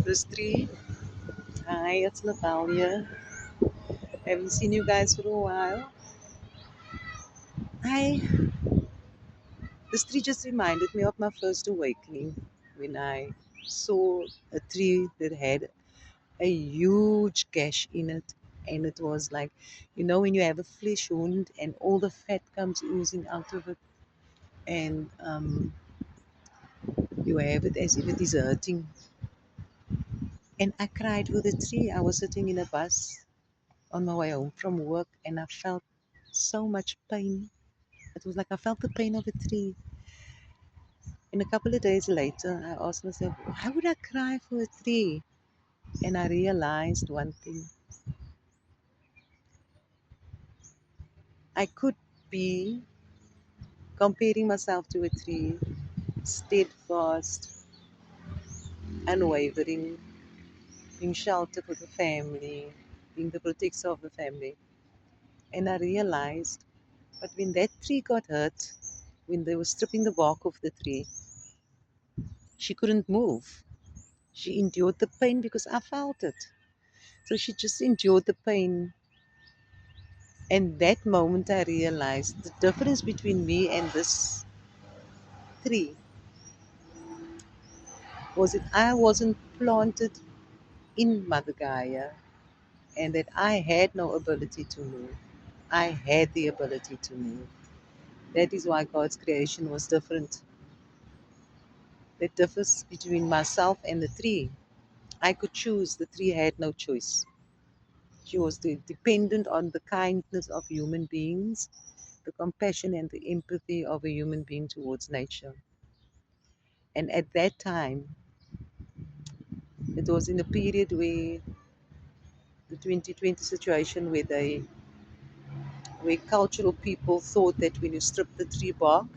This tree. Hi, it's Natalia. Haven't seen you guys for a while. I This tree just reminded me of my first awakening when I saw a tree that had a huge gash in it, and it was like, when you have a flesh wound and all the fat comes oozing out of it, and you have it as if it is hurting. And I cried with the tree. I was sitting in a bus on my way home from work, and I felt so much pain. It was like I felt the pain of a tree. And a couple of days later, I asked myself, why would I cry for a tree? And I realized one thing. I could be comparing myself to a tree, steadfast, unwavering, being shelter for the family, being the protector of the family. And I realized, but when that tree got hurt, when they were stripping the bark off the tree, she couldn't move. She endured the pain because I felt it. So she just endured the pain. And that moment I realized the difference between me and this tree was that I wasn't planted in Mother Gaia and that I had no ability to move. I had the ability to move. That is why God's creation was different. The difference between myself and the tree. I could choose, the tree had no choice. She was dependent on the kindness of human beings, the compassion and the empathy of a human being towards nature. And at that time, it was in a period where the 2020 situation where cultural people thought that when you strip the tree bark,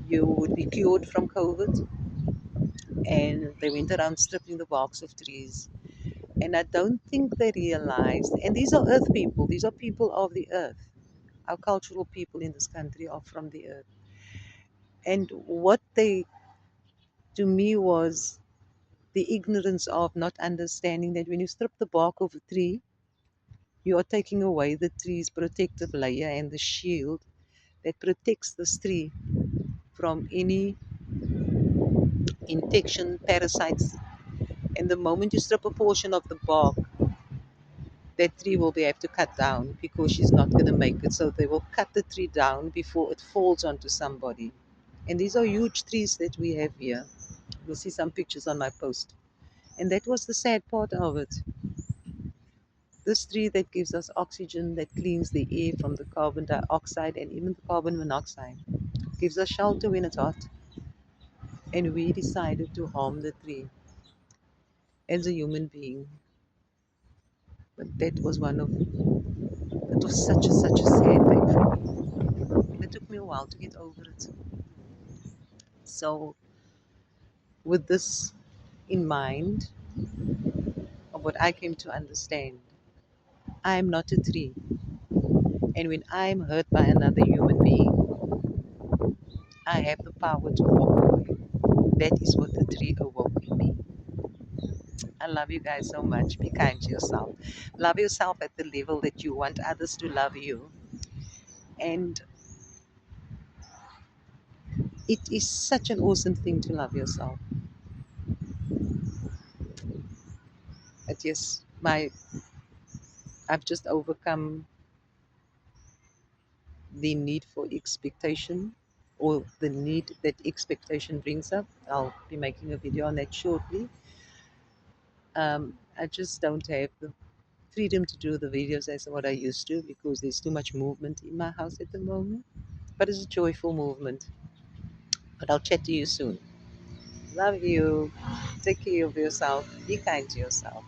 you would be cured from COVID. And they went around stripping the barks of trees. And I don't think they realized, and these are earth people, these are people of the earth. Our cultural people in this country are from the earth. And what they, to me, was the ignorance of not understanding that when you strip the bark of a tree, you are taking away the tree's protective layer and the shield that protects this tree from any infection, parasites. And the moment you strip a portion of the bark, that tree will be able to cut down because she's not going to make it. So they will cut the tree down before it falls onto somebody. And these are huge trees that we have here. You'll see some pictures on my post. And that was the sad part of it. This tree that gives us oxygen, that cleans the air from the carbon dioxide and even the carbon monoxide, gives us shelter when it's hot. And we decided to harm the tree as a human being. But that was it was such a sad thing for me. And it took me a while to get over it. So, with this in mind, of what I came to understand, I am not a tree. And when I am hurt by another human being, I have the power to walk away. That is what the tree awoke in me. I love you guys so much. Be kind to yourself. Love yourself at the level that you want others to love you. And it is such an awesome thing to love yourself. But yes, I've just overcome the need for expectation or the need that expectation brings up. I'll be making a video on that shortly. I just don't have the freedom to do the videos as what I used to because there's too much movement in my house at the moment. But it's a joyful movement. But I'll chat to you soon. Love you. Take care of yourself. Be kind to yourself.